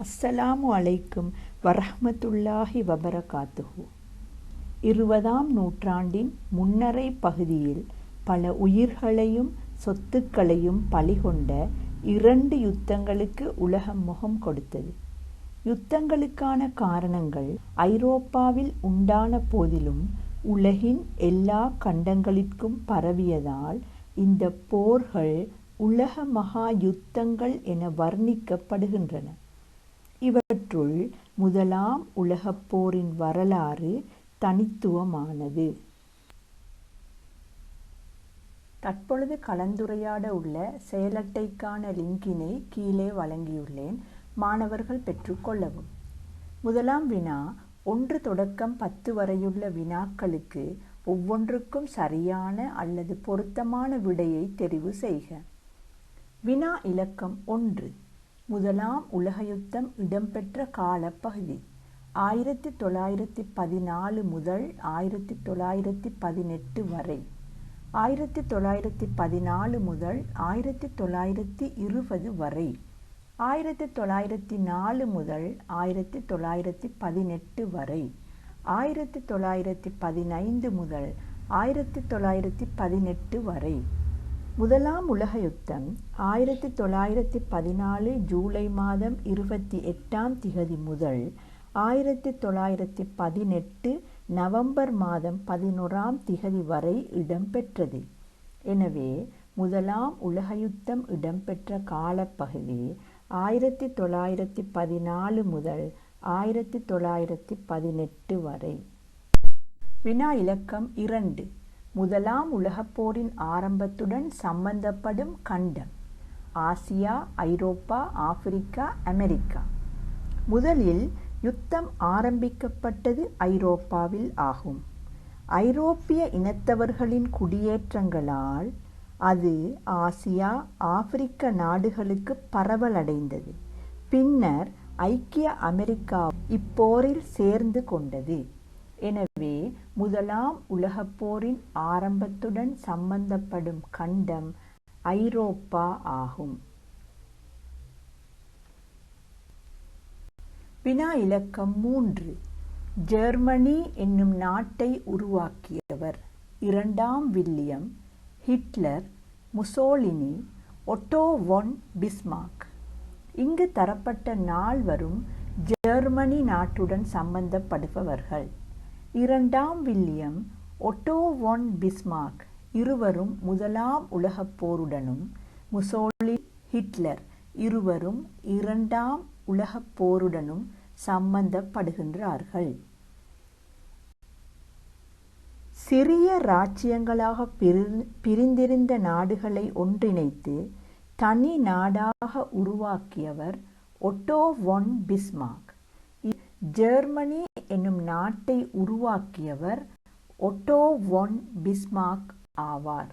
அஸ்ஸலாமு அலைக்கும் வரஹ்மத்துல்லாஹி வபரகாத்துஹு. 20ஆம் நூற்றாண்டின் முன்னரை பகுதியில் பல உயிர்களையும் சொத்துக்களையும் பலிகொண்ட 2 யுத்தங்களுக்கு உலகம் முகம் கொடுத்தது. யுத்தங்களுக்கான காரணங்கள் ஐரோப்பாவில் உண்டான போதிலும் உலகின் எல்லா கண்டங்களிற்கும் பரவியதால் இந்த போர்கள் உலக மகா யுத்தங்கள் என வர்ணிக்கப்படுகின்றன. இவற்றுள் முதலாம் உலகப் போரின் வரலாறு தனித்துவமானது. தற்பொழுது கலந்துரையாட உள்ள செயலட்டைக்கான லிங்கினை கீழே வழங்கியுள்ளேன். மாணவர்கள் பெற்றுக்கொள்ளவும். முதலாம் வினா, 1 தொடக்கம் 10 வரையுள்ள வினாக்களுக்கு ஒவ்வொன்றுக்கும் சரியான அல்லது பொருத்தமான விடையை தெரிவு செய்க. வினா இலக்கம் 1. முதலாம் உலக யுத்தம் இடம்பெற்ற காலப்பகுதி 1914 முதல் 1918 வரை, 1914 முதல் 1920 வரை, 1904 முதல் 1918 வரை, 1915 முதல் 1918 வரை. முதலாம் உலக யுத்தம் 1914 ஜூலை மாதம் 28ஆம் திகதி முதல் 1918 நவம்பர் மாதம் 11ஆம் திகதி வரை இடம்பெற்றது. எனவே முதலாம் உலக யுத்தம் இடம்பெற்ற காலப்பகுதி 1914 முதல் 1918 வரை. வினா இலக்கம் 2. முதலாம் உலகப் போரின் ஆரம்பத்துடன் சம்பந்தப்படும் கண்டம் ஆசியா, ஐரோப்பா, ஆப்பிரிக்கா, அமெரிக்கா. முதலில் யுத்தம் ஆரம்பிக்கப்பட்டது ஐரோப்பாவில் ஆகும். ஐரோப்பிய இனத்தவர்களின் குடியேற்றங்களால் அது ஆசியா, ஆப்பிரிக்க நாடுகளுக்கு பரவலடைந்தது. பின்னர் ஐக்கிய அமெரிக்கா இப்போரில் சேர்ந்து கொண்டது. எனவே முதலாம் உலகப் போரின் ஆரம்பத்துடன் சம்பந்தப்படும் கண்டம் ஐரோப்பா ஆகும். வினா இலக்கம் 3. ஜெர்மனி என்னும் நாட்டை உருவாக்கியவர் 2ஆம் வில்லியம், ஹிட்லர், முசோலினி, ஒட்டோ வான் பிஸ்மார்க். இங்கு தரப்பட்ட நால்வரும் ஜெர்மனி நாட்டுடன் சம்பந்தப்படுபவர்கள். 2ஆம் வில்லியம், ஒட்டோ வான் பிஸ்மார்க் இருவரும் முதலாம் உலகப் போருடனும், முசோலினி, ஹிட்லர் இருவரும் 2ஆம் உலகப் போருடனும் சம்பந்தப்படுகின்றார்கள். சிறிய இராச்சியங்களாக பிரிந்திருந்த நாடுகளை ஒன்றிணைத்து தனி நாடாக உருவாக்கியவர் ஒட்டோ வான் பிஸ்மார்க். ஜெர்மனி என்னும் நாட்டை உருவாக்கியவர் ஒட்டோ வான் பிஸ்மார்க் ஆவார்.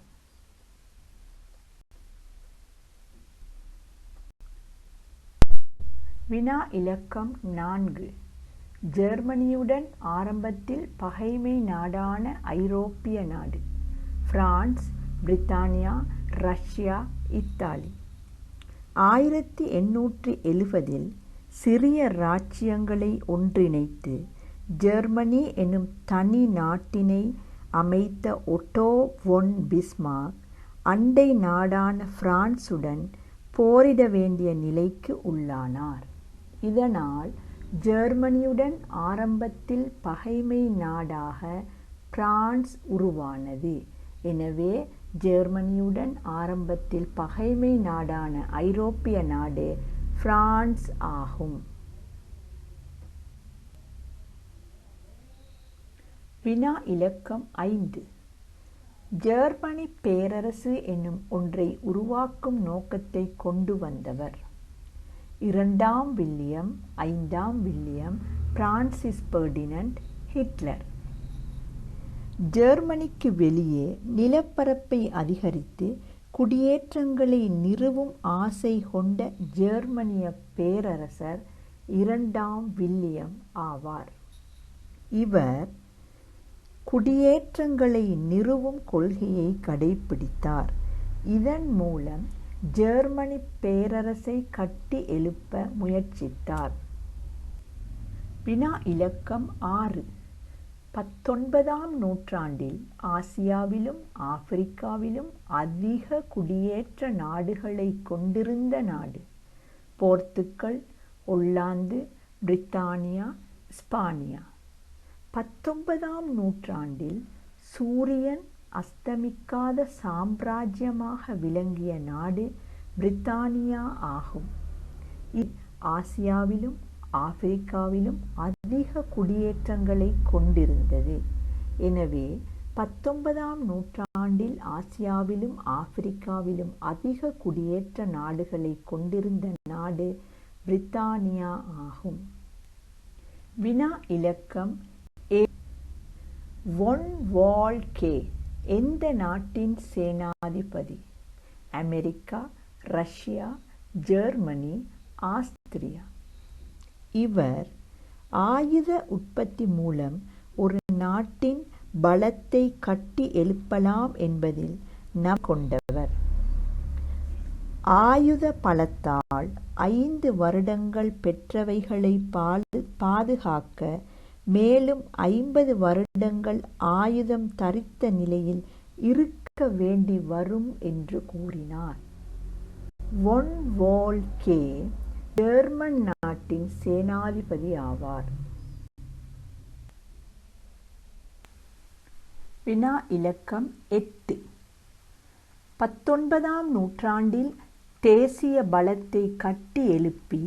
வினா இலக்கம் 4. ஜெர்மனியுடன் ஆரம்பத்தில் பகைமை நாடான ஐரோப்பிய நாடு பிரான்ஸ், பிரித்தானியா, ரஷ்யா, இத்தாலி. 1870 சிறிய இராச்சியங்களை ஒன்றிணைத்து ஜெர்மனி என்னும் தனி நாட்டினை அமைத்த ஒட்டோ வான் பிஸ்மார்க் அண்டை நாடான பிரான்சுடன் போரிட வேண்டிய நிலைக்கு உள்ளானார். இதனால் ஜெர்மனியுடன் ஆரம்பத்தில் பகைமை நாடாக பிரான்ஸ் உருவானது. எனவே ஜெர்மனியுடன் ஆரம்பத்தில் பகைமை நாடான ஐரோப்பிய நாடு பிரான்ஸ் ஆகும். வினா இலக்கம் 5. ஜெர்மனி பேரரசு என்னும் ஒன்றை உருவாக்கும் நோக்கத்தை கொண்டு வந்தவர் 2ஆம் வில்லியம், 5ஆம் வில்லியம், பிரான்சிஸ் பெர்டினண்ட், ஹிட்லர். ஜெர்மனிக்கு வெளியே நிலப்பரப்பை அதிகரித்து குடியேற்றங்களை நிறுவும் ஆசை கொண்ட ஜெர்மனிய பேரரசர் 2ஆம் வில்லியம் ஆவார். இவர் குடியேற்றங்களை நிறுவும் கொள்கையை கடைப்பிடித்தார். இதன் மூலம் ஜெர்மனி பேரரசை கட்டி எழுப்ப முயற்சித்தார். வினா இலக்கம் 6. 19ஆம் நூற்றாண்டில் ஆசியாவிலும் ஆப்பிரிக்காவிலும் அதிக குடியேற்ற நாடுகளை கொண்டிருந்த நாடு. போர்த்துக்கல், ஒல்லாந்து, பிரித்தானியா, ஸ்பானியா. 19ஆம் நூற்றாண்டில் சூரியன் அஸ்தமிக்காத சாம்ராஜ்யமாக விளங்கிய நாடு பிரித்தானியா ஆகும். இது ஆசியாவிலும் ஆப்பிரிக்காவிலும் அதிக குடியேற்றங்களை கொண்டிருந்தது. எனவே 19ஆம் நூற்றாண்டில் ஆசியாவிலும் ஆப்பிரிக்காவிலும் அதிக குடியேற்ற நாடுகளை கொண்டிருந்த நாடு பிரித்தானியா ஆகும். வினா இலக்கம் 7. ஒன் வால் கே எந்த நாட்டின் சேனாதிபதி? America, Russia, Germany, Austria. இவர் ஆயுத உற்பத்தி மூலம் ஒரு நாட்டின் பலத்தை கட்டி எழுப்பலாம் என்பதில் நம்பிக்கை கொண்டவர். ஆயுத பலத்தால் 5 வருடங்கள் பெற்றவைகளை பாதுகாக்க மேலும் 50 வருடங்கள் ஆயுதம் தரித்த நிலையில் இருக்க வேண்டி வரும் என்று கூறினார். ஒன் வால் கே ஜெர்மன் நாட்டின் சேனாதிபதி ஆவார். வினா இலக்கம் 8. 19ஆம் நூற்றாண்டில் தேசிய பலத்தை கட்டி எழுப்பி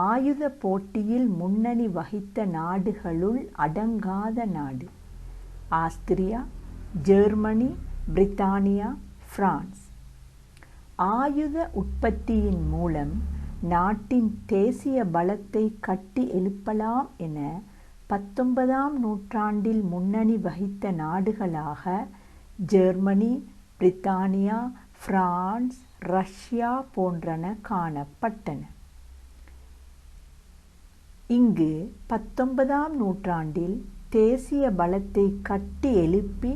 ஆயுத போட்டியில் முன்னணி வகித்த நாடுகளுள் அடங்காத நாடு. ஆஸ்திரியா, ஜெர்மனி, பிரித்தானியா, பிரான்ஸ். ஆயுத உற்பத்தியின் மூலம் நாட்டின் தேசிய பலத்தை கட்டி எழுப்பலாம் என 19ஆம் நூற்றாண்டில் முன்னணி வகித்த நாடுகளாக ஜெர்மனி, பிரித்தானியா, பிரான்ஸ், ரஷ்யா போன்றன காணப்பட்டன. இங்கு 19ஆம் நூற்றாண்டில் தேசிய பலத்தை கட்டி எழுப்பி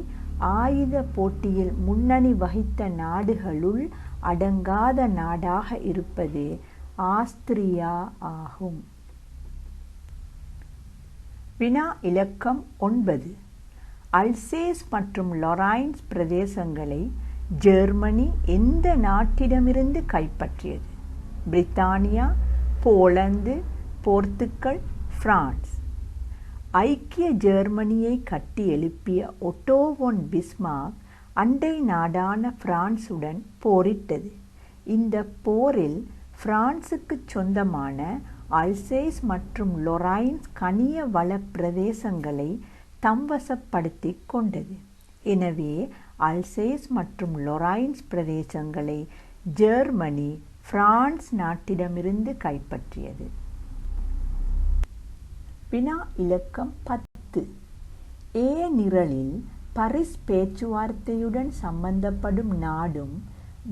ஆயுத போட்டியில் முன்னணி வகித்த நாடுகளுள் அடங்காத நாடாக இருப்பது ஆஸ்திரியா ஆகும். வினா இலக்கம் 9. அல்சேஸ் மற்றும் லொரைன்ஸ் பிரதேசங்களை ஜெர்மனி எந்த நாட்டிடமிருந்து கைப்பற்றியது? பிரித்தானியா, போலந்து, போர்த்துக்கல், பிரான்ஸ். ஐக்கிய ஜெர்மனியை கட்டி எழுப்பிய ஒட்டோ von பிஸ்மார்க் அண்டை நாடான பிரான்சுடன் போரிட்டது. இந்த போரில் பிரான்சுக்கு சொந்தமான அல்சேஸ் மற்றும் லொரைன்ஸ் கனிய வள பிரதேசங்களை தம்வசப்படுத்தி கொண்டது. எனவே அல்சேஸ் மற்றும் லொரைன்ஸ் பிரதேசங்களை ஜெர்மனி பிரான்ஸ் நாட்டிடமிருந்து கைப்பற்றியது. வினா இலக்கம் 10. ஏ நிரலில் பாரிஸ் பேச்சுவார்த்தையுடன் சம்பந்தப்படும் நாடும்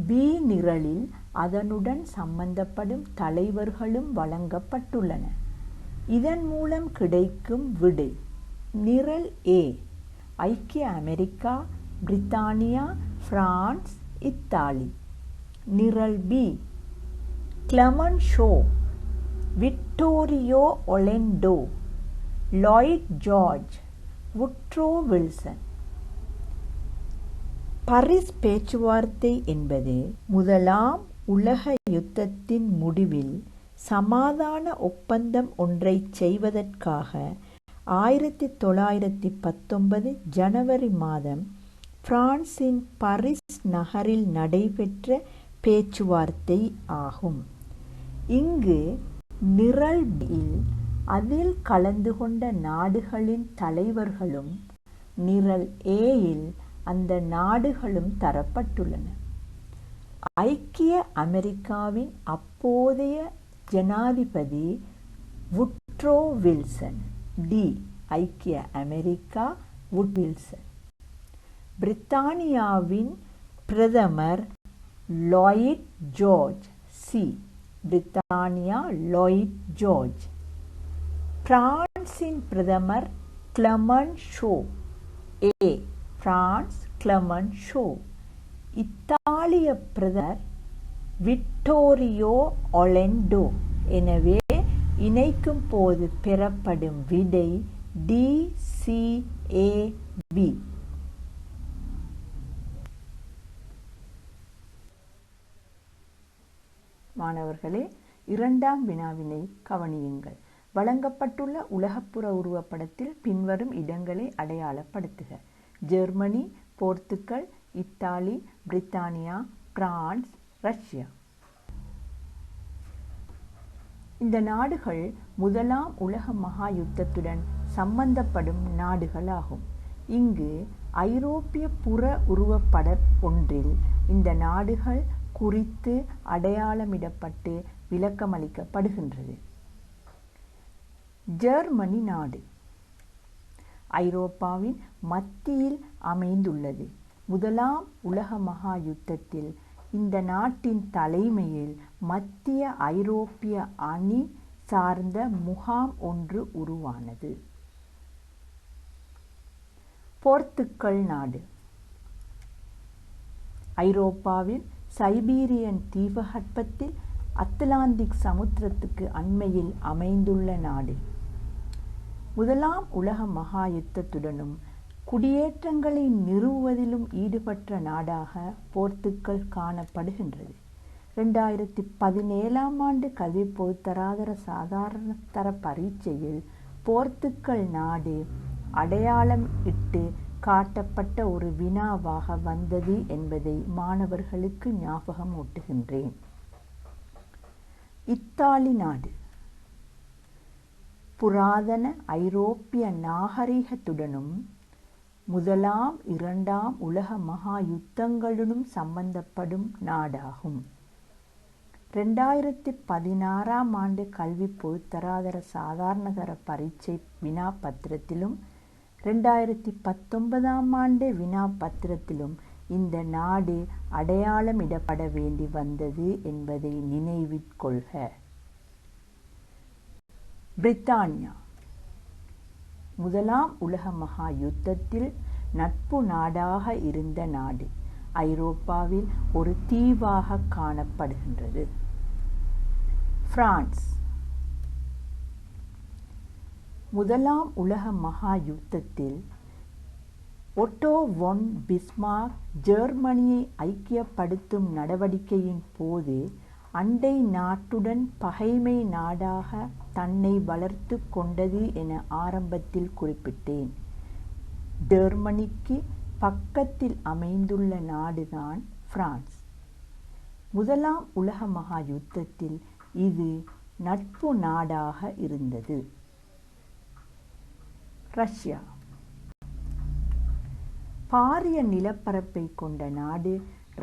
பி நிரலில் அதனுடன் சம்பந்தப்படும் தலைவர்களும் வழங்கப்பட்டுள்ளன. இதன் மூலம் கிடைக்கும் விடை: நிரல் ஏ ஐக்கிய அமெரிக்கா, பிரித்தானியா, பிரான்ஸ், இத்தாலி. நிரல் B Clemenceau, Vittorio Orlando, Lloyd George, Woodrow Wilson. Paris பேச்சுவார்த்தை என்பது முதலாம் உலக யுத்தத்தின் முடிவில் சமாதான ஒப்பந்தம் ஒன்றை செய்வதற்காக 1919 ஜனவரி மாதம் பிரான்சின் பாரிஸ் நகரில் நடைபெற்ற பேச்சுவார்த்தை ஆகும். இங்கு நிரல் பியில் அதில் கலந்து கொண்ட நாடுகளின் தலைவர்களும் நிரல் ஏயில் அந்த நாடுகளும் தரப்பட்டுள்ளன. ஐக்கிய அமெரிக்காவின் அப்போதைய ஜனாதிபதி வுட்ரோ வில்சன். டி ஐக்கிய அமெரிக்கா வில்சன். பிரித்தானியாவின் பிரதமர் லாய்ட் ஜார்ஜ். சி பிரித்தானியா லாய்ட் ஜார்ஜ். பிரான்சின் பிரதமர் கிளமன்ஷோ. ஏ பிரான்ஸ் கிளமன்ஷோ. இத்தாலிய பிரதமர் விட்டோரியோ ஒலெண்டோ. எனவே இணைக்கும் போது பெறப்படும் விடை DCAB. மாணவர்களே, இரண்டாம் வினாவினை கவனியுங்கள். வழங்கப்பட்டுள்ள உலகப்புற உருவப்படத்தில் பின்வரும் இடங்களை அடையாளப்படுத்துக. ஜெர்மனி, போர்த்துகல், இத்தாலி, பிரித்தானியா, பிரான்ஸ், ரஷ்யா. இந்த நாடுகள் முதலாம் உலக மகா யுத்தத்துடன் சம்பந்தப்படும் நாடுகளாகும். இங்கு ஐரோப்பிய புற உருவப்பட ஒன்றில் இந்த நாடுகள் குறித்து அடையாளமிடப்பட்டு விளக்கமளிக்கப்படுகின்றது. ஜெர்மனி நாடு ஐரோப்பாவின் மத்தியில் அமைந்துள்ளது. முதலாம் உலக மகா யுத்தத்தில் இந்த நாட்டின் தலைமையில் மத்திய ஐரோப்பிய அணி சார்ந்த முகாம் ஒன்று உருவானது. போர்த்துகல் நாடு ஐரோப்பாவில் சைபீரியன் தீபகற்பத்தில் அத்லாந்திக் சமுத்திரத்துக்கு அண்மையில் அமைந்துள்ள நாடு. முதலாம் உலக மகா யுத்தத்துடனும் குடியேற்றங்களை நிறுவுவதிலும் ஈடுபட்ட நாடாக போர்த்துகல் காணப்படுகின்றது. 2017ஆம் ஆண்டு கல்வி பொதுத்தராதர சாதாரண தர பரீட்சையில் போர்த்துகல் நாடு அடையாளம் இட்டு காட்டப்பட்ட ஒரு வினாவாக வந்தது என்பதை மாணவர்களுக்கு ஞாபகம் ஊட்டுகின்றேன். இத்தாலி நாடு புராதன ஐரோப்பிய நாகரிகத்துடனும் முதலாம் இரண்டாம் உலக மகா யுத்தங்களுடனும் சம்பந்தப்படும் நாடாகும். 2016ஆம் ஆண்டு கல்வி பொதுத்தராதர சாதாரணதர பரீட்சை வினா பத்திரத்திலும் 2019ஆம் ஆண்டு வினா பத்திரத்திலும் இந்த நாடு அடையாளமிடப்பட வேண்டி வந்தது என்பதை நினைவிற்கொள்க. பிரித்தானியா முதலாம் உலக மகா யுத்தத்தில் நட்பு நாடாக இருந்த நாடு. ஐரோப்பாவில் ஒரு தீவாக காணப்படுகின்றது. பிரான்ஸ் முதலாம் உலக மகா யுத்தத்தில் ஒட்டோ வான் பிஸ்மார்க் ஜெர்மனியை ஐக்கியப்படுத்தும் நடவடிக்கையின் போது அண்டை நாட்டுடன் பகைமை நாடாக தன்னை வளர்த்து கொண்டது என ஆரம்பத்தில் குறிப்பிட்டேன். ஜெர்மனிக்கு பக்கத்தில் அமைந்துள்ள நாடுதான் பிரான்ஸ். முதலாம் உலக மகா யுத்தத்தில் இது நட்பு நாடாக இருந்தது. ரஷ்யா பாரிய நிலப்பரப்பை கொண்ட நாடு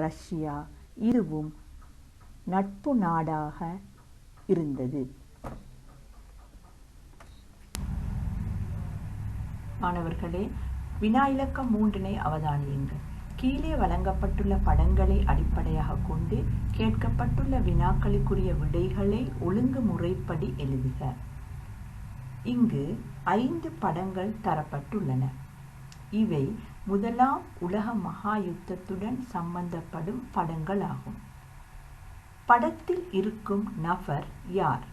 ரஷ்யா. இதுவும் நட்பு நாடாக இருந்தது. மாணவர்களே, வினா இலக்கம் 3 அவதானியுங்கள். கீழே வழங்கப்பட்டுள்ள படங்களை அடிப்படையாக கொண்டு கேட்கப்பட்டுள்ள வினாக்களுக்குரிய விடைகளை ஒழுங்குமுறைப்படி எழுதுக. இங்கு 5 படங்கள் தரப்பட்டுள்ளன. இவை முதலாம் உலக மகா யுத்தத்துடன் சம்பந்தப்படும் படங்களாகும். படத்தில் இருக்கும் நபர் யார்?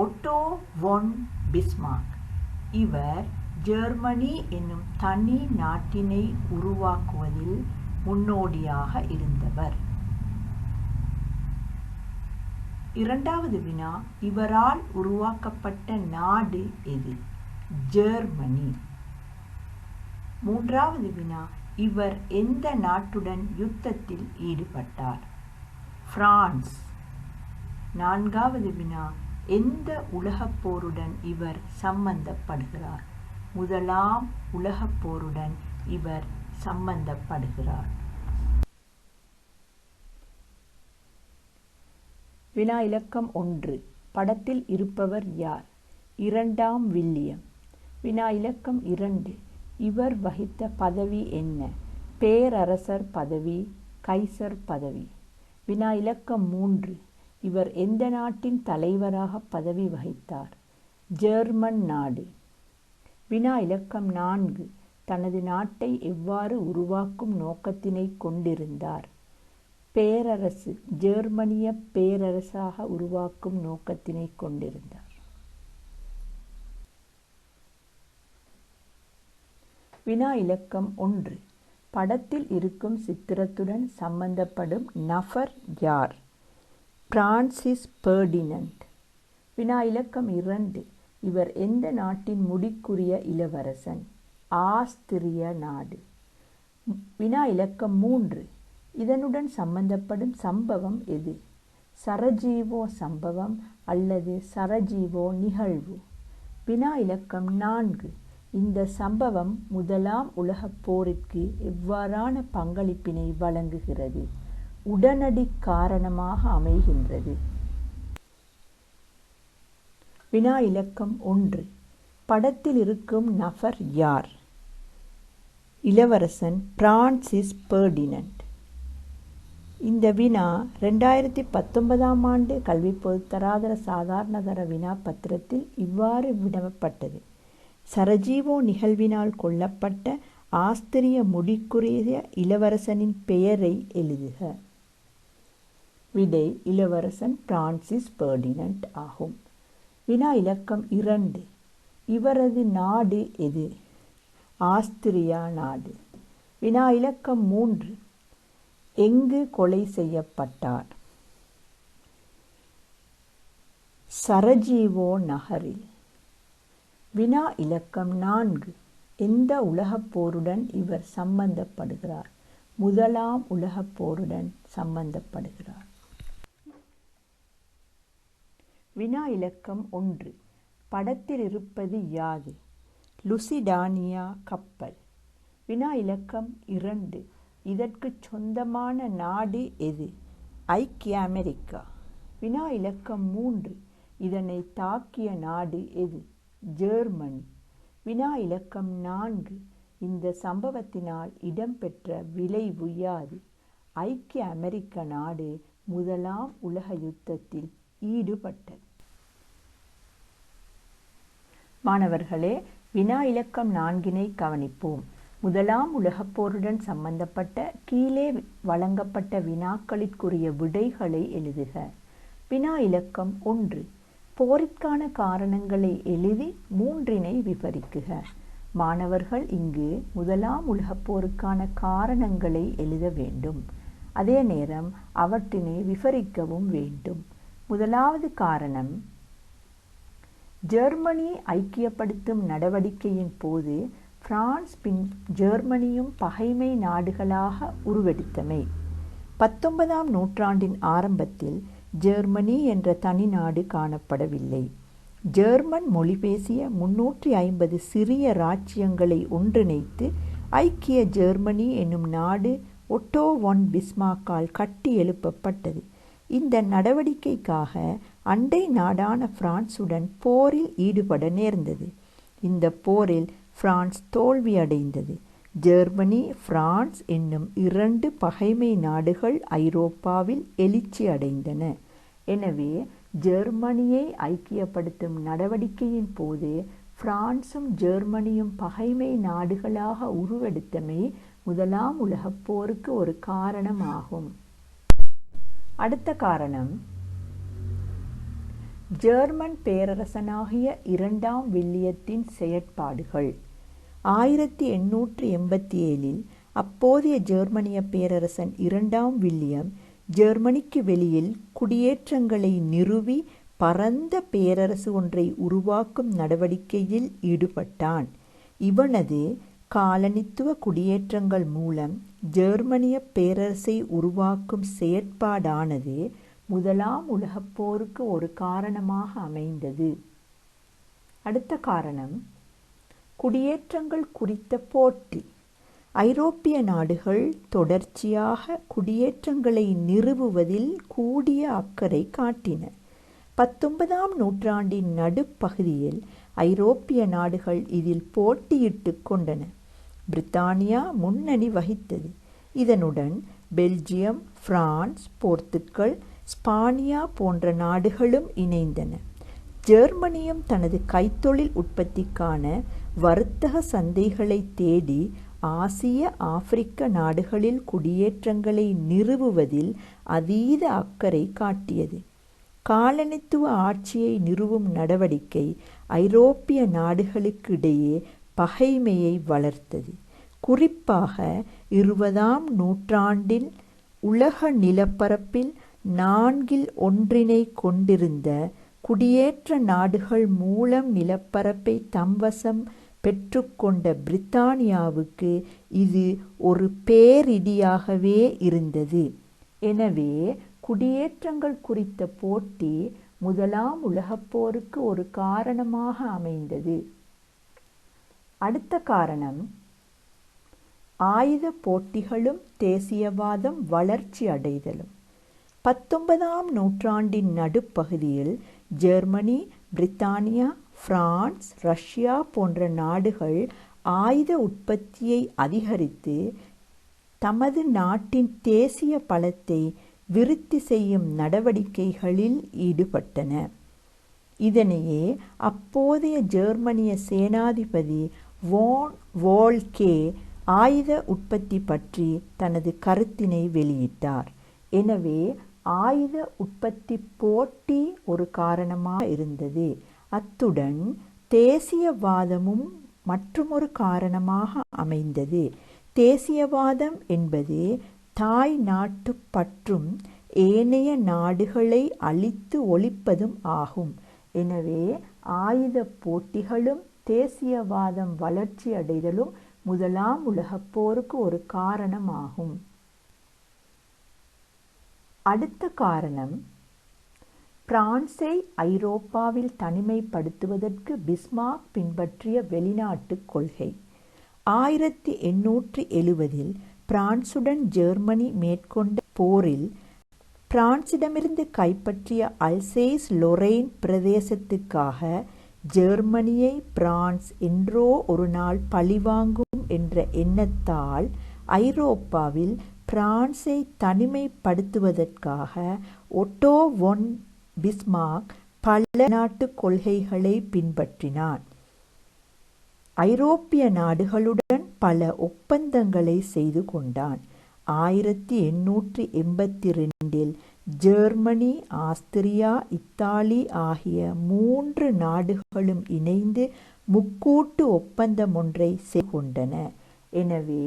ஒட்டோ வான் பிஸ்மார்க். இவர் ஜெர்மனி என்னும் தனி நாட்டினை உருவாக்குவதில் முன்னோடியாக இருந்தவர். இரண்டாவது வினா, இவரால் உருவாக்கப்பட்ட நாடு எது? ஜெர்மனி. மூன்றாவது வினா, இவர் எந்த நாட்டுடன் யுத்தத்தில் ஈடுபட்டார்? பிரான்ஸ். நான்காவது வினா, எந்த உலகப் போருடன் இவர் சம்பந்தப்படுகிறார்? முதலாம் உலகப் போருடன் இவர் சம்பந்தப்படுகிறார். வினா இலக்கம் 1. படத்தில் இருப்பவர் யார்? 2ஆம் வில்லியம். வினா இலக்கம் 2. இவர் வகித்த பதவி என்ன? பேரரசர் பதவி, கைசர் பதவி. வினா இலக்கம் 3. இவர் எந்த நாட்டின் தலைவராக பதவி வகித்தார்? ஜெர்மன் நாடு. வினா இலக்கம் 4. தனது நாட்டை எவ்வாறு உருவாக்கும் நோக்கத்தினை கொண்டிருந்தார்? பேரரசு ஜெர்மனிய பேரரசாக உருவாக்கும் நோக்கத்தினை கொண்டிருந்தார். வினா இலக்கம் 1. படத்தில் இருக்கும் சித்திரத்துடன் சம்பந்தப்படும் நபர் யார்? Francis Ferdinand. வினா இலக்கம் 2. இவர் எந்த நாட்டின் முடிக்குரிய இளவரசன்? ஆஸ்திரிய நாடு. வினா இலக்கம் 3. இதனுடன் சம்பந்தப்படும் சம்பவம் எது? சரஜீவோ சம்பவம் அல்லது சரஜீவோ நிகழ்வு. வினா இலக்கம் 4. இந்த சம்பவம் முதலாம் உலகப் போருக்கு எவ்வாறான பங்களிப்பினை வழங்குகிறது? உடனடி காரணமாக அமைகின்றது. வினா இலக்கம் 1. படத்தில் இருக்கும் நபர் யார்? இளவரசன் பிரான்சிஸ் பெர்டினண்ட். இந்த வினா 2019 ஆண்டு கல்வி பொதுத்தராதர சாதாரணதர வினா பத்திரத்தில் இவ்வாறு வினவப்பட்டது. சரஜீவோ நிகழ்வினால் கொல்லப்பட்ட ஆஸ்திரிய முடிக்குரிய இளவரசனின் பெயரை எழுதுக. விடை இளவரசன் பிரான்சிஸ் பெர்டினண்ட் ஆகும். வினா இலக்கம் 2. இவரது நாடு எது? ஆஸ்திரியா நாடு. வினா இலக்கம் 3. எங்கு கொலை செய்யப்பட்டார்? சரஜீவோ நகரில். வினா இலக்கம் 4. எந்த உலகப் போருடன் இவர் சம்பந்தப்படுகிறார்? முதலாம் உலகப் போருடன் சம்பந்தப்படுகிறார். வினா இலக்கம் 1. படத்தில் இருப்பது யாது? லுசிடானியா கப்பல். வினா இலக்கம் 2. இதற்கு சொந்தமான நாடு எது? ஐக்கிய அமெரிக்கா. வினா இலக்கம் 3. இதனை தாக்கிய நாடு எது? ஜெர்மனி. வினா இலக்கம் 4. இந்த சம்பவத்தினால் இடம்பெற்ற விளைவு யாது? ஐக்கிய அமெரிக்க நாடு முதலாம் உலக யுத்தத்தில் ஈடுபட்டது. மாணவர்களே, வினா இலக்கம் 4 கவனிப்போம். முதலாம் உலகப் போருடன் சம்பந்தப்பட்ட கீழே வழங்கப்பட்ட வினாக்களிற்குரிய விடைகளை எழுதுக. வினா இலக்கம் 1. போரிற்கான காரணங்களை எழுதி 3 விவரிக்குக. மாணவர்கள் இங்கு முதலாம் உலகப் போருக்கான காரணங்களை எழுத வேண்டும். அதே நேரம் அவற்றினை விவரிக்கவும் வேண்டும். முதலாவது காரணம், ஜெர்மனியை ஐக்கியப்படுத்தும் நடவடிக்கையின் போது பிரான்ஸ் ஜெர்மனியும் பகைமை நாடுகளாக உருவெடுத்தமை. 19ஆம் நூற்றாண்டின் ஆரம்பத்தில் ஜெர்மனி என்ற தனி நாடு காணப்படவில்லை. ஜெர்மன் மொழி பேசிய 350 சிறிய இராச்சியங்களை ஒன்றிணைத்து ஐக்கிய ஜெர்மனி என்னும் நாடு ஒட்டோ வான் பிஸ்மார்க்கால் கட்டி எழுப்பப்பட்டது. இந்த நடவடிக்கைக்காக அண்டை நாடான பிரான்சுடன் போரில் ஈடுபட நேர்ந்தது. இந்த போரில் பிரான்ஸ் தோல்வியடைந்தது. ஜெர்மனி, பிரான்ஸ் என்னும் 2 பகைமை நாடுகள் ஐரோப்பாவில் எழுச்சி அடைந்தன. எனவே ஜெர்மனியை ஐக்கியப்படுத்தும் நடவடிக்கையின் போது பிரான்சும் ஜெர்மனியும் பகைமை நாடுகளாக உருவெடுத்தமை முதலாம் உலகப் போருக்கு ஒரு காரணமாகும். அடுத்த காரணம், ஜெர்மன் பேரரசனாகிய 2ஆம் வில்லியத்தின் செயற்பாடுகள். 1887 அப்போதைய ஜெர்மனிய பேரரசன் 2ஆம் வில்லியம் ஜெர்மனிக்கு வெளியில் குடியேற்றங்களை நிறுவி பரந்த பேரரசு ஒன்றை உருவாக்கும் நடவடிக்கையில் ஈடுபட்டான். இவனது காலனித்துவ குடியேற்றங்கள் மூலம் ஜெர்மனிய பேரரசை உருவாக்கும் செயற்பாடானது முதலாம் உலகப் போருக்கு ஒரு காரணமாக அமைந்தது. அடுத்த காரணம், குடியேற்றங்கள் குறித்த போட்டி. ஐரோப்பிய நாடுகள் தொடர்ச்சியாக குடியேற்றங்களை நிறுவுவதில் கூடிய அக்கறை காட்டின. 19ஆம் நூற்றாண்டின் நடுப்பகுதியில் ஐரோப்பிய நாடுகள் இதில் போட்டியிட்டு கொண்டன. பிரித்தானியா முன்னணி வகித்தது. இதனுடன் பெல்ஜியம், பிரான்ஸ், போர்த்துக்கல், ஸ்பானியா போன்ற நாடுகளும் இணைந்தன. ஜெர்மனியும் தனது கைத்தொழில் உற்பத்திக்கான வர்த்தக சந்தைகளை தேடி ஆசிய ஆப்பிரிக்க நாடுகளில் குடியேற்றங்களை நிறுவுவதில் அதீத அக்கறை காட்டியது. காலனித்துவ ஆட்சியை நிறுவும் நடவடிக்கை ஐரோப்பிய நாடுகளுக்கிடையே பகைமையை வளர்த்தது. குறிப்பாக 20ஆம் நூற்றாண்டில் உலக நிலப்பரப்பில் 1/4 கொண்டிருந்த குடியேற்ற நாடுகள் மூலம் நிலப்பரப்பை தம்வசம் பெற்றுக்கொண்ட பிரித்தானியாவுக்கு இது ஒரு பேரிடியாகவே இருந்தது. எனவே குடியேற்றங்கள் குறித்த போட்டி முதலாம் உலகப்போருக்கு ஒரு காரணமாக அமைந்தது. அடுத்த காரணம் ஆயுத போட்டிகளும் தேசியவாதம் வளர்ச்சி அடைதலும். 19ஆம் நூற்றாண்டின் நடுப்பகுதியில் ஜெர்மனி, பிரித்தானியா, பிரான்ஸ், ரஷ்யா போன்ற நாடுகள் ஆயுத உற்பத்தியை அதிகரித்து தமது நாட்டின் தேசிய பலத்தை விருத்தி செய்யும் நடவடிக்கைகளில் ஈடுபட்டன. இதனையே அப்போதைய ஜெர்மனிய சேனாதிபதி வான் வால்கே ஆயுத உற்பத்தி பற்றி தனது கருத்தினை வெளியிட்டார். எனவே ஆயுத உற்பத்தி போட்டி ஒரு காரணமாக இருந்தது. அத்துடன் தேசியவாதமும் மற்றுமொரு காரணமாக அமைந்தது. தேசியவாதம் என்பது தாய் நாட்டு பற்றும் ஏனைய நாடுகளை அழித்து ஒழிப்பதும் ஆகும். எனவே ஆயுத போட்டிகளும் தேசியவாதம் வளர்ச்சி அடைதலும் முதலாம் உலகப்போருக்கு ஒரு காரணமாகும். அடுத்த காரணம் பிரான்சை ஐரோப்பாவில் தனிமைப்படுத்துவதற்கு பிஸ்மார்க் பின்பற்றிய வெளிநாட்டு கொள்கை. 1870 பிரான்சுடன் ஜெர்மனி மேற்கொண்ட போரில் பிரான்சிடமிருந்து கைப்பற்றிய அல்சேஸ் லொரெய்ன் பிரதேசத்துக்காக ஜெர்மனியை பிரான்ஸ் என்றோ ஒரு நாள் பழிவாங்கும் என்ற எண்ணத்தால் ஐரோப்பாவில் பிரான்சை தனிமைப்படுத்துவதற்காக ஒட்டோ வான் பிஸ்மார்க் பல நாட்டு கொள்கைகளை பின்பற்றினான். ஐரோப்பிய நாடுகளுடன் பல ஒப்பந்தங்களை செய்து கொண்டான். 1882 ஜெர்மனி, ஆஸ்திரியா, இத்தாலி ஆகிய 3 நாடுகளும் இணைந்து முக்கூட்டு ஒப்பந்தம் ஒன்றை செய்து கொண்டன. எனவே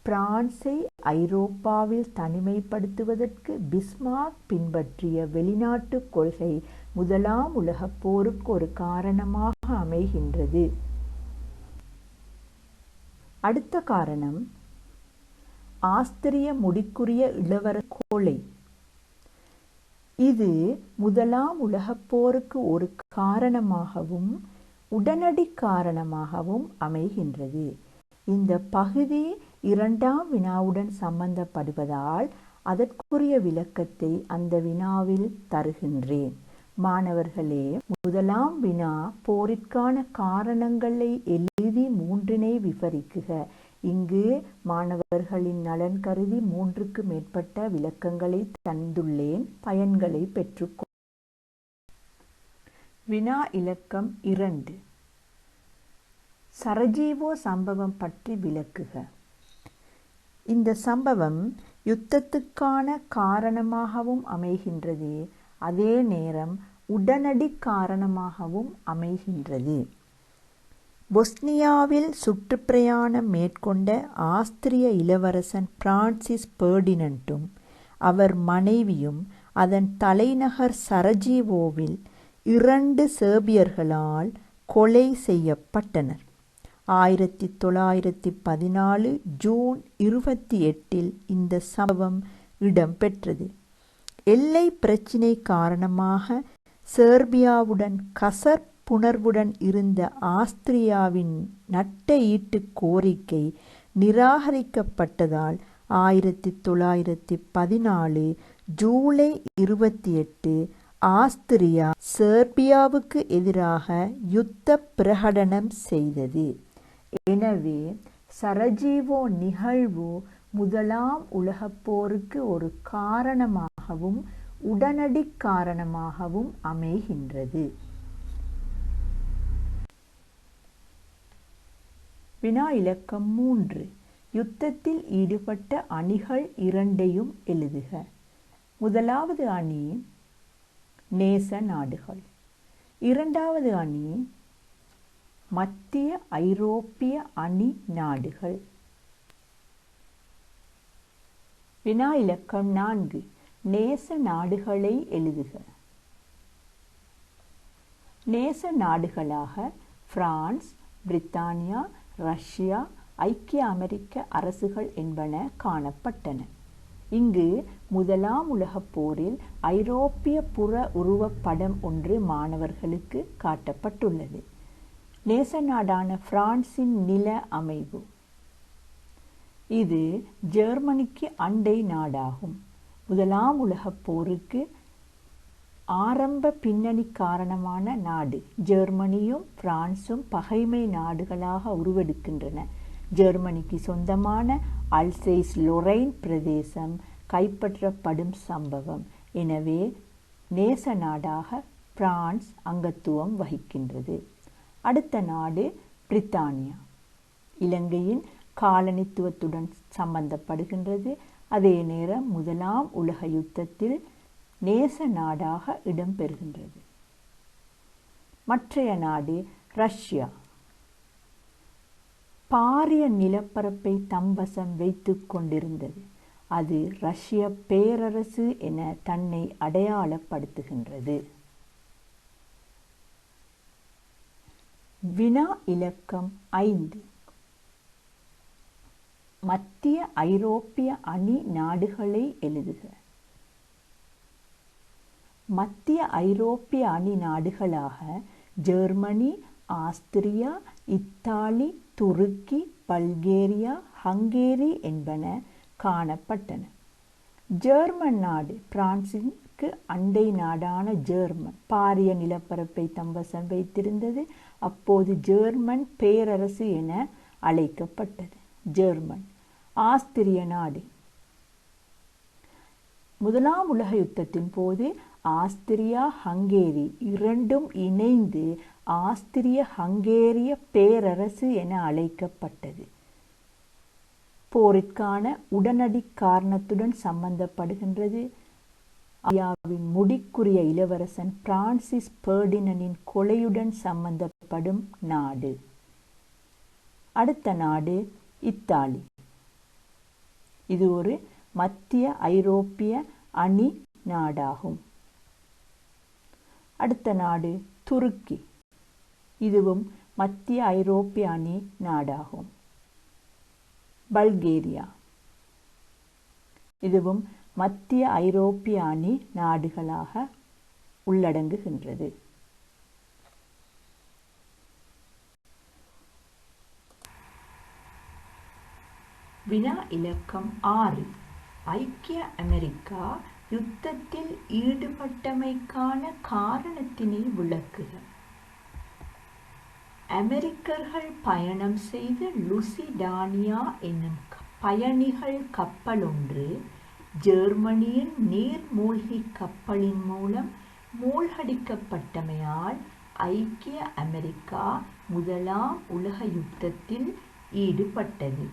பிரான்சை ஐரோப்பாவில் தனிமைப்படுத்துவதற்கு பிஸ்மார்க் பின்பற்றிய வெளிநாட்டு கொள்கை முதலாம் உலகப் போருக்கு ஒரு காரணமாக அமைகின்றது. அடுத்த காரணம் ஆஸ்திரிய முடிக்குரிய இளவரசர் கொலை. இது முதலாம் உலகப் போருக்கு ஒரு காரணமாகவும் உடனடி காரணமாகவும் அமைகின்றது. இந்த பகுதி 2ஆம் வினாவுடன் சம்பந்தப்படுவதால் அதற்குரிய விளக்கத்தை அந்த வினாவில் தருகின்றேன். மாணவர்களே, முதலாம் வினா போரிற்கான காரணங்களை எழுதி 3 விவரிக்குக. இங்கு மாணவர்களின் நலன் கருதி 3க்கு மேற்பட்ட விளக்கங்களை தந்துள்ளேன். பயன்களை பெற்றுக்கொள். வினா இலக்கம் 2. சரஜீவோ சம்பவம் பற்றி விளக்குக. இந்த சம்பவம் யுத்தத்துக்கான காரணமாகவும் அமைகின்றது, அதே நேரம் உடனடி காரணமாகவும் அமைகின்றது. பொஸ்னியாவில் சுற்றுப்பிரயாணம் மேற்கொண்ட ஆஸ்திரிய இளவரசன் பிரான்சிஸ் பெர்டினண்டும் அவர் மனைவியும் அதன் தலைநகர் சரஜீவோவில் 2 சேர்பியர்களால் கொலை செய்யப்பட்டனர். 1914 ஜூன் 28 இந்த சம்பவம் இடம்பெற்றது. எல்லை பிரச்சினை காரணமாக சேர்பியாவுடன் கசப்புணர்வுடன் இருந்த ஆஸ்திரியாவின் நட்ட ஈட்டு கோரிக்கை நிராகரிக்கப்பட்டதால் 1914 ஜூலை 28 ஆஸ்திரியா சேர்பியாவுக்கு எதிராக யுத்த பிரகடனம் செய்தது. எனவே சரஜீவோ நிகழ்வு முதலாம் உலகப் போருக்கு ஒரு காரணமாகவும் உடனடி காரணமாகவும் அமைகின்றது. வினா இலக்கம் 3. யுத்தத்தில் ஈடுபட்ட அணிகள் இரண்டையும் எழுதுக. முதலாவது அணி நேச நாடுகள், இரண்டாவது அணி மத்திய ஐரோப்பிய அணி நாடுகள். வினா இலக்கம் 4. நேச நாடுகளை எழுதுக. நேச நாடுகளாக பிரான்ஸ், பிரித்தானியா, ரஷ்யா, ஐக்கிய அமெரிக்க அரசுகள் என்பன காணப்பட்டன. இங்கு முதலாம் உலகப் போரில் ஐரோப்பிய புற உருவப்படம் ஒன்று மாணவர்களுக்கு காட்டப்பட்டுள்ளது. நேச நாடான பிரான்சின் நில அமைவு. இது ஜெர்மனிக்கு அண்டை நாடாகும். முதலாம் உலகப் போருக்கு ஆரம்ப பின்னணி காரணமான நாடு. ஜெர்மனியும் பிரான்சும் பகைமை நாடுகளாக உருவெடுக்கின்றன. ஜெர்மனிக்கு சொந்தமான அல்சேஸ் லொரைன் பிரதேசம் கைப்பற்றப்படும் சம்பவம். எனவே நேச நாடாக பிரான்ஸ் அங்கத்துவம் வகிக்கின்றது. அடுத்த நாடு பிரித்தானியா. இலங்கையின் காலனித்துவத்துடன் சம்பந்தப்படுகின்றது. அதே நேரம் முதலாம் உலக யுத்தத்தில் நேச நாடாக இடம்பெறுகின்றது. மற்றைய நாடு ரஷ்யா. பாரிய நிலப்பரப்பை தம்பசம் வைத்துக் கொண்டிருந்தது. அது ரஷ்ய பேரரசு என தன்னை அடையாளப்படுத்துகின்றது. வினா இலக்கம் 5. மத்திய ஐரோப்பிய அணி நாடுகளை எழுதுக. மத்திய ஐரோப்பிய அணி நாடுகளாக ஜெர்மனி, ஆஸ்திரியா, இத்தாலி, துருக்கி, பல்கேரியா, ஹங்கேரி என்பன காணப்பட்டன. ஜெர்மன் நாடு பிரான்சிற்கு அண்டை நாடான ஜெர்மன் பாரிய நிலப்பரப்பை தம்பசம் வைத்திருந்தது. அப்போது ஜெர்மன் பேரரசு என அழைக்கப்பட்டது. ஜெர்மன். ஆஸ்திரிய நாடு. முதலாம் உலக யுத்தத்தின் போது ஆஸ்திரியா, ஹங்கேரி இரண்டும் இணைந்து ஆஸ்திரிய ஹங்கேரிய பேரரசு என அழைக்கப்பட்டது. போரிற்கான உடனடி காரணத்துடன் சம்பந்தப்படுகின்றது. ஆஸ்திரியாவின் முடிக்குரிய இளவரசன் பிரான்சிஸ் பெர்டினனின் கொலையுடன் சம்பந்தப்படும் நாடு. அடுத்த நாடு இத்தாலி. இது ஒரு மத்திய ஐரோப்பிய அணி நாடாகும். அடுத்த நாடு துருக்கி. இதுவும் மத்திய ஐரோப்பிய அணி நாடாகும். பல்கேரியா. இதுவும் மத்திய ஐரோப்பிய அணி நாடுகளாக உள்ளடங்குகின்றது. வினா இலக்கம் 6. ஐக்கிய அமெரிக்கா யுத்தத்தில் ஈடுபட்டமைக்கான காரணத்தினை விளக்குக. அமெரிக்கர்கள் பயணம் செய்த லுசிடானியா என்னும் பயணிகள் கப்பல் ஒன்று ஜெர்மனியின் நீர்மூழ்கி கப்பலின் மூலம் மூழ்கடிக்கப்பட்டமையால் ஐக்கிய அமெரிக்கா முதலாம் உலக யுத்தத்தில் ஈடுபட்டது.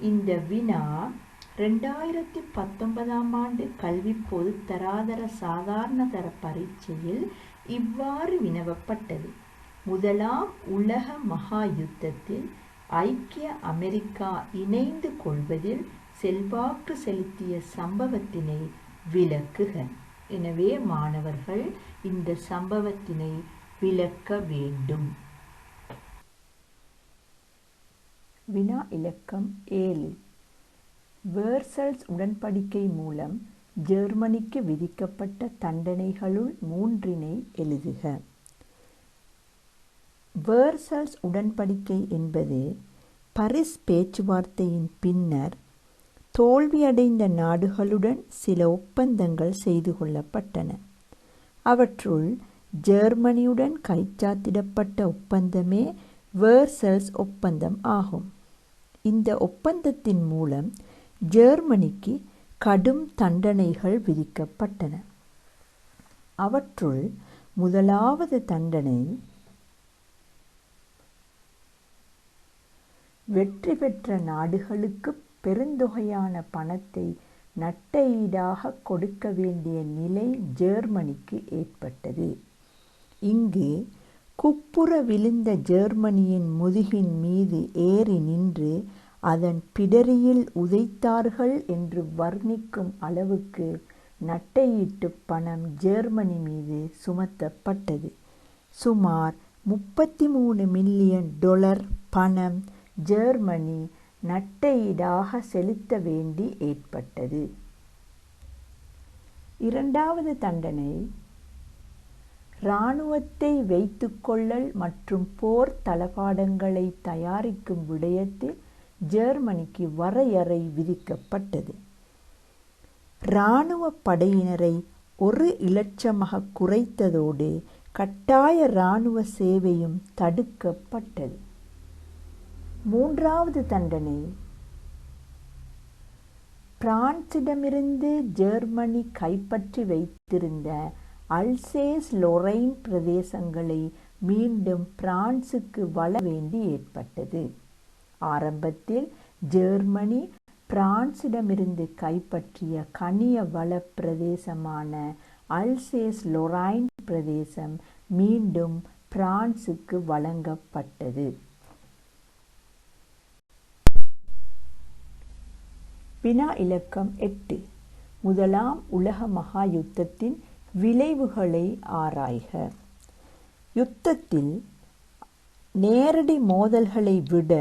இந்த வினா 2019 ஆண்டு கல்வி பொது தராதர சாதாரண தர பரீட்சையில் இவ்வாறு வினவப்பட்டது. முதலாம் உலக மகா யுத்தத்தில் ஐக்கிய அமெரிக்கா இணைந்து கொள்வதில் செல்வாக்கு செலுத்திய சம்பவத்தினை விளக்குக. எனவே மாணவர்கள் இந்த சம்பவத்தினை விளக்க வேண்டும். வினா இலக்கம் 7. வேர்சல்ஸ் உடன்படிக்கை மூலம் ஜெர்மனிக்கு விதிக்கப்பட்ட தண்டனைகளுள் 3 எழுதுக. வேர்சல்ஸ் உடன்படிக்கை என்பது பரிஸ் பேச்சுவார்த்தையின் பின்னர் தோல்வியடைந்த நாடுகளுடன் சில ஒப்பந்தங்கள் செய்து கொள்ளப்பட்டன. அவற்றுள் ஜெர்மனியுடன் கைச்சாத்திடப்பட்ட ஒப்பந்தமே வேர்சல்ஸ் ஒப்பந்தம் ஆகும். இந்த ஒப்பந்தத்தின் மூலம் ஜெர்மனிக்கு கடும் தண்டனைகள் விதிக்கப்பட்டன. அவற்றுள் முதலாவது தண்டனை வெற்றி பெற்ற நாடுகளுக்கு பெருந்தொகையான பணத்தை நட்டஈடாக கொடுக்க வேண்டிய நிலை ஜெர்மனிக்கு ஏற்பட்டது. இங்கு குப்புற விழுந்த ஜெர்மனியின் முதுகின் மீது ஏறி நின்று அதன் பிடரியில் உதைத்தார்கள் என்று வர்ணிக்கும் அளவுக்கு நட்டையீட்டு பணம் ஜெர்மனி மீது சுமத்தப்பட்டது. சுமார் 33 மில்லியன் டாலர் பணம் ஜெர்மனி நட்டையீடாக செலுத்த வேண்டி ஏற்பட்டது. இரண்டாவது தண்டனை இராணுவத்தை வைத்துக்கொள்ளல் மற்றும் போர் தளபாடங்களை தயாரிக்கும் விடயத்தில் ஜெர்மனிக்கு வரையறை விதிக்கப்பட்டது. இராணுவ படையினரை 1 இலட்சமாக குறைத்ததோடு கட்டாய இராணுவ சேவையும் தடுக்கப்பட்டது. மூன்றாவது தண்டனை பிரான்சிடமிருந்து ஜெர்மனி கைப்பற்றி வைத்திருந்த அல்சேஸ் லொரைன் பிரதேசங்களை மீண்டும் பிரான்சுக்கு வழங்க வேண்டி ஏற்பட்டது. ஆரம்பத்தில் ஜெர்மனி பிரான்சிடமிருந்து கைப்பற்றிய கனிய வள பிரதேசமான அல்சேஸ் லொரைன் பிரதேசம் மீண்டும் பிரான்சுக்கு வழங்கப்பட்டது. வினா இலக்கம் 8. முதலாம் உலக மகா யுத்தத்தின் விளைவுகளை ஆராய்க. யுத்தத்தில் நேரடி மோதல்களை விட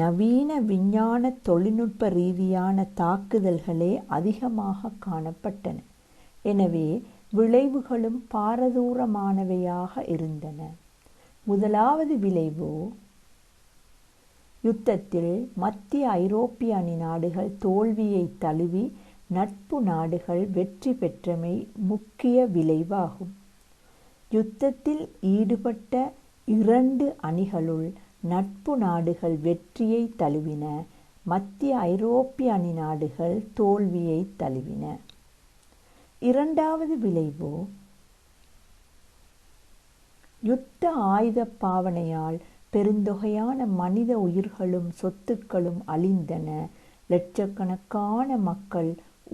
நவீன விஞ்ஞான தொழில்நுட்ப ரீதியான தாக்குதல்களே அதிகமாக காணப்பட்டன. எனவே விளைவுகளும் பாரதூரமானவையாக இருந்தன. முதலாவது விளைவு, யுத்தத்தில் மத்திய ஐரோப்பிய அணி நாடுகள் தோல்வியை தழுவி நட்பு நாடுகள் வெற்றி பெற்றமை முக்கிய விளைவாகும். யுத்தத்தில் ஈடுபட்ட 2 அணிகளுள் நட்பு நாடுகள் வெற்றியை தழுவின, மத்திய ஐரோப்பிய அணி நாடுகள் தோல்வியை தழுவின. இரண்டாவது விளைவு, யுத்த ஆயுத பாவனையால் பெருந்தொகையான மனித உயிர்களும் சொத்துக்களும் அழிந்தன. லட்சக்கணக்கான மக்கள்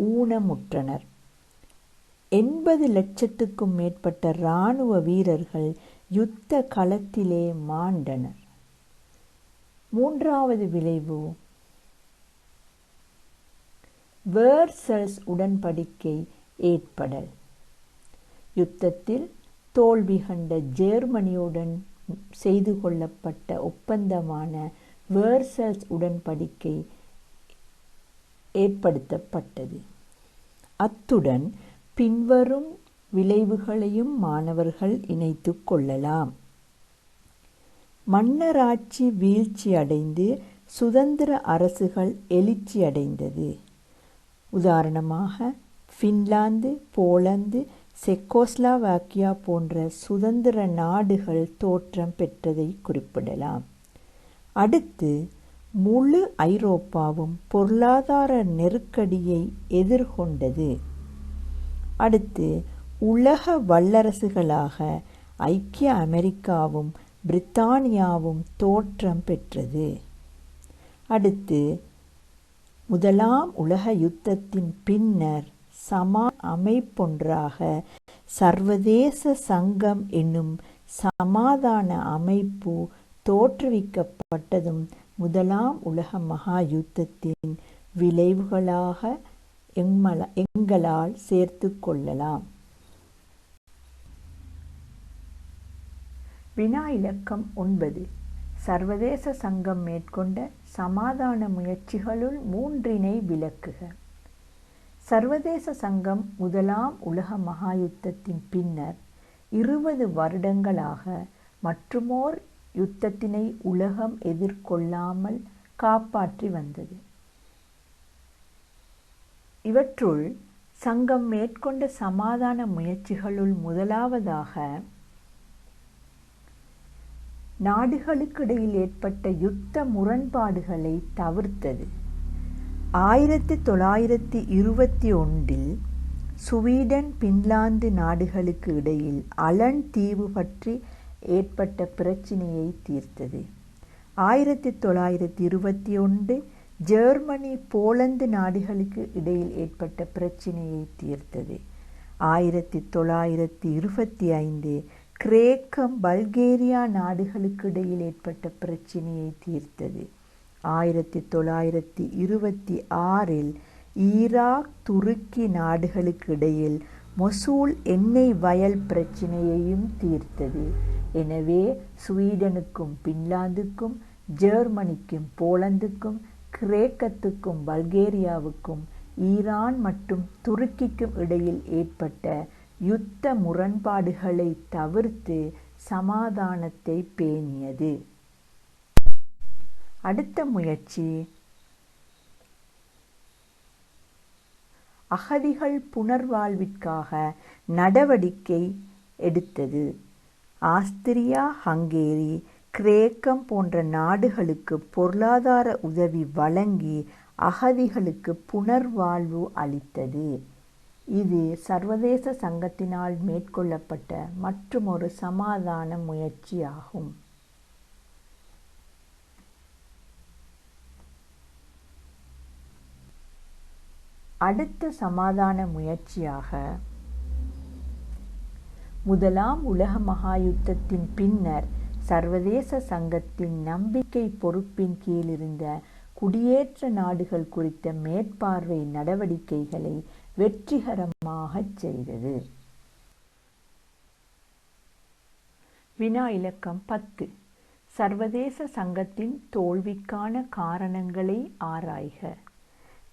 ஊனமுற்றனர். 80 லட்சத்துக்கும் மேற்பட்ட இராணுவ வீரர்கள் யுத்த களத்திலே மாண்டனர். மூன்றாவது விளைவு, வேர்சல்ஸ் உடன்படிக்கை ஏற்படல். யுத்தத்தில் தோல்வி கண்ட ஜெர்மனியுடன் செய்து கொள்ளப்பட்ட ஒப்பந்தமான வேர்சல்ஸ் உடன்படிக்கை ஏற்படுத்தப்பட்டது. அத்துடன் பின்வரும் விளைவுகளையும் மாணவர்கள் இணைத்து கொள்ளலாம். மன்னராட்சி வீழ்ச்சி அடைந்து சுதந்திர அரசுகள் எழுச்சி அடைந்தது. உதாரணமாக ஃபின்லாந்து, போலந்து, செக்கோஸ்லோவாக்கியா போன்ற சுதந்திர நாடுகள் தோற்றம் பெற்றதை குறிப்பிடலாம். அடுத்து முழு ஐரோப்பாவும் பொருளாதார நெருக்கடியை எதிர்கொண்டது. அடுத்து உலக வல்லரசுகளாக ஐக்கிய அமெரிக்காவும் பிரித்தானியாவும் தோற்றம் பெற்றது. அடுத்து முதலாம் உலக யுத்தத்தின் பின்னர் அமைப்பொன்றாக சர்வதேச சங்கம் என்னும் சமாதான அமைப்பு தோற்றுவிக்கப்பட்டதும் முதலாம் உலக மகா யுத்தத்தின் விளைவுகளாக எங்களால் சேர்த்து கொள்ளலாம். வினா இலக்கம் 9. சர்வதேச சங்கம் மேற்கொண்ட சமாதான முயற்சிகளுள் 3 விளக்குக. சர்வதேச சங்கம் முதலாம் உலக மகா யுத்தத்தின் பின்னர் 20 வருடங்களாக மற்றுமோர் யுத்தத்தினை உலகம் எதிர்கொள்ளாமல் காப்பாற்றி வந்தது. இவற்றுள் சங்கம் மேற்கொண்ட சமாதான முயற்சிகளுள் முதலாவதாக நாடுகளுக்கிடையில் ஏற்பட்ட யுத்த முரண்பாடுகளை தவிர்த்தது. 1921 சுவீடன், பின்லாந்து நாடுகளுக்கு இடையில் அலன் தீவு பற்றி ஏற்பட்ட பிரச்சினையை தீர்த்தது. 1921 ஜெர்மனி போலந்து நாடுகளுக்கு இடையில் ஏற்பட்ட பிரச்சினையை தீர்த்தது. 1925 கிரேக்கம் பல்கேரியா நாடுகளுக்கு இடையில் ஏற்பட்ட பிரச்சினையை தீர்த்தது. 1926 ஈராக் துருக்கி நாடுகளுக்கு இடையில் மொசூல் எண்ணெய் வயல் பிரச்சினையையும் தீர்த்தது. எனவே ஸ்வீடனுக்கும் பின்லாந்துக்கும், ஜெர்மனிக்கும் போலந்துக்கும், கிரேக்கத்துக்கும் பல்கேரியாவுக்கும், ஈரான் மற்றும் துருக்கிக்கும் இடையில் ஏற்பட்ட யுத்த முரண்பாடுகளை தவிர்த்து சமாதானத்தை பேணியது. அடுத்த முயற்சி அகதிகள் புனர்வாழ்விற்காக நடவடிக்கை எடுத்தது. ஆஸ்திரியா, ஹங்கேரி, கிரேக்கம் போன்ற நாடுகளுக்கு பொருளாதார உதவி வழங்கி அகதிகளுக்கு புனர்வாழ்வு அளித்தது. இது சர்வதேச சங்கத்தினால் மேற்கொள்ளப்பட்ட மற்றுமொரு சமாதான முயற்சியாகும். அடுத்த சமாதான முயற்சியாக முதலாம் உலக மகாயுத்தத்தின் பின்னர் சர்வதேச சங்கத்தின் நம்பிக்கை பொறுப்பின் கீழ் இருந்த குடியேற்ற நாடுகள் குறித்த மேற்பார்வை நடவடிக்கைகளை வெற்றிகரமாகச் செய்தது. வினா இலக்கம் 10. சர்வதேச சங்கத்தின் தோல்விக்கான காரணங்களை ஆராய்க.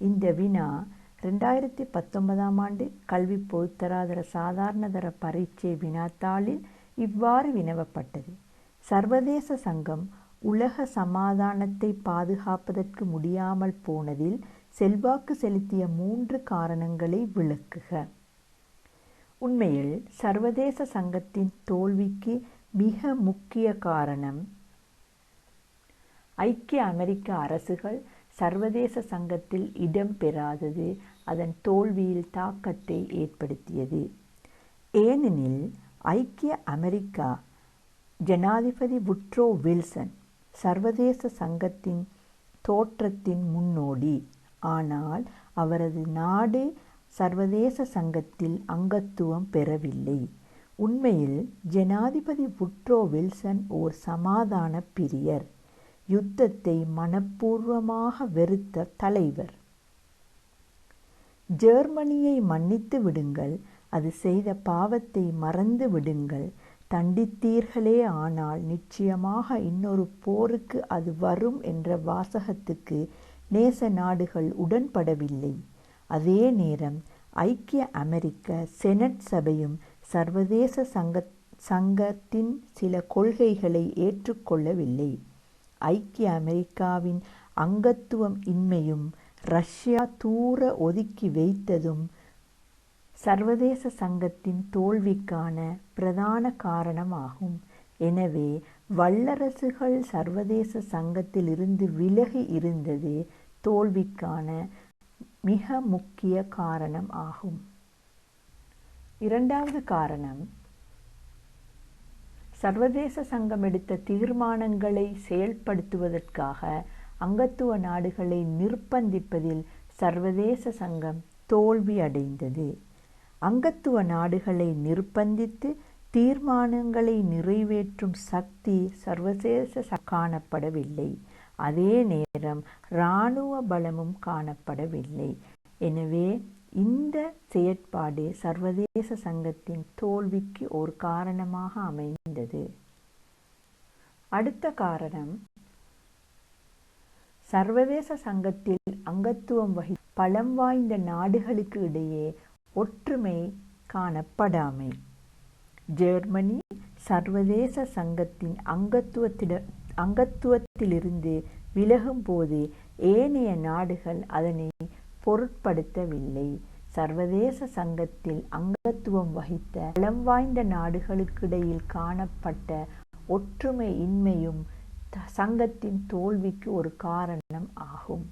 இந்த வினா 2019 ஆண்டு கல்வி பொதுத்தராதர சாதாரணதர பரீட்சை வினாத்தாளில் இவ்வாறு வினவப்பட்டது. சர்வதேச சங்கம் உலக சமாதானத்தை பாதுகாப்பதற்கு முடியாமல் போனதில் செல்வாக்கு செலுத்திய 3 காரணங்களை விளக்குக. உண்மையில் சர்வதேச சங்கத்தின் தோல்விக்கு மிக முக்கிய காரணம் ஐக்கிய அமெரிக்க அரசுகள் சர்வதேச சங்கத்தில் இடம் பெறாதது அதன் தோல்வியில் தாக்கத்தை ஏற்படுத்தியது. ஏனெனில் ஐக்கிய அமெரிக்கா ஜனாதிபதி வுட்ரோ வில்சன் சர்வதேச சங்கத்தின் தோற்றத்தின் முன்னோடி. ஆனால் அவரது நாடு சர்வதேச சங்கத்தில் அங்கத்துவம் பெறவில்லை. உண்மையில் ஜனாதிபதி வுட்ரோ வில்சன் ஓர் சமாதான பிரியர், யுத்தத்தை மனப்பூர்வமாக வெறுத்த தலைவர். ஜெர்மனியை மன்னித்து விடுங்கள், அது செய்த பாவத்தை மறந்து விடுங்கள், தண்டித்தீர்களே ஆனால் நிச்சயமாக இன்னொரு போருக்கு அது வரும் என்ற வாசகத்துக்கு நேச நாடுகள் உடன்படவில்லை. அதே நேரம் ஐக்கிய அமெரிக்க செனட் சபையும் சர்வதேச சங்கத்தின் சில கொள்கைகளை ஏற்றுக்கொள்ளவில்லை. ஐக்கிய அமெரிக்காவின் அங்கத்துவம் இன்மையும் ரஷ்யா தூர ஒதுக்கி வைத்ததும் சர்வதேச சங்கத்தின் தோல்விக்கான பிரதான காரணமாகும். எனவே வல்லரசுகள் சர்வதேச சங்கத்தில் இருந்து விலகி இருந்தது தோல்விக்கான மிக முக்கிய காரணம் ஆகும். இரண்டாவது காரணம், சர்வதேச சங்கம் எடுத்த தீர்மானங்களை செயல்படுத்துவதற்காக அங்கத்துவ நாடுகளை நிர்பந்திப்பதில் சர்வதேச சங்கம் தோல்வி அடைந்தது. அங்கத்துவ நாடுகளை நிர்பந்தித்து தீர்மானங்களை நிறைவேற்றும் சக்தி சர்வதேச காணப்படவில்லை. அதே நேரம் இராணுவ பலமும் காணப்படவில்லை. எனவே இந்த செயற்பாடு சர்வதேச சங்கத்தின் தோல்விக்கு ஒரு காரணமாக அமைந்தது. அடுத்த காரணம், சர்வதேச சங்கத்தில் அங்கத்துவம் வகித்த பலம் வாய்ந்த நாடுகளுக்கு இடையே ஒற்றுமை காணப்படாமை. ஜெர்மனி சர்வதேச சங்கத்தின் அங்கத்துவத்திலிருந்து விலகும் போது ஏனைய நாடுகள் அதனை பொருட்படுத்தவில்லை. சர்வதேச சங்கத்தில் அங்கத்துவம் வகித்த பலம் வாய்ந்த நாடுகளுக்கிடையில் காணப்பட்ட ஒற்றுமை இன்மையும் சங்கத்தின் தோல்விக்கு ஒரு காரணம் ஆகும்.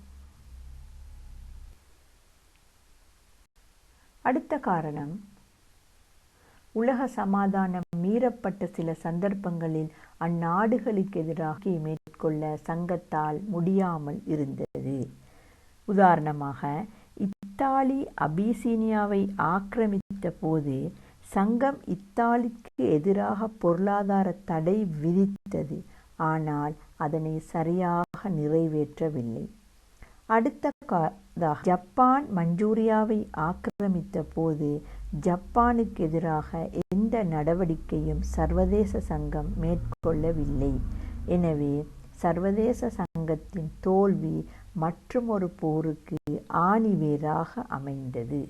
அடுத்த காரணம், உலக சமாதானம் மீறப்பட்ட சில சந்தர்ப்பங்களில் அந்நாடுகளுக்கு எதிராக மேற்கொள்ள சங்கத்தால் முடியாமல் இருந்தது. உதாரணமாக, இத்தாலி அபிசீனியாவை ஆக்கிரமித்த போது சங்கம் இத்தாலிக்கு எதிராக பொருளாதார தடை விதித்தது. ஆனால் அதனை சரியாக நிறைவேற்றவில்லை. அடுத்ததாக, ஜப்பான் மஞ்சூரியாவை ஆக்கிரமித்த போது ஜப்பானுக்கு எதிராக எந்த நடவடிக்கையும் சர்வதேச சங்கம் மேற்கொள்ளவில்லை. எனவே சர்வதேச சங்கத்தின் தோல்வி மற்றுமொரு போருக்கு ஆணிவேராக அமைந்தது.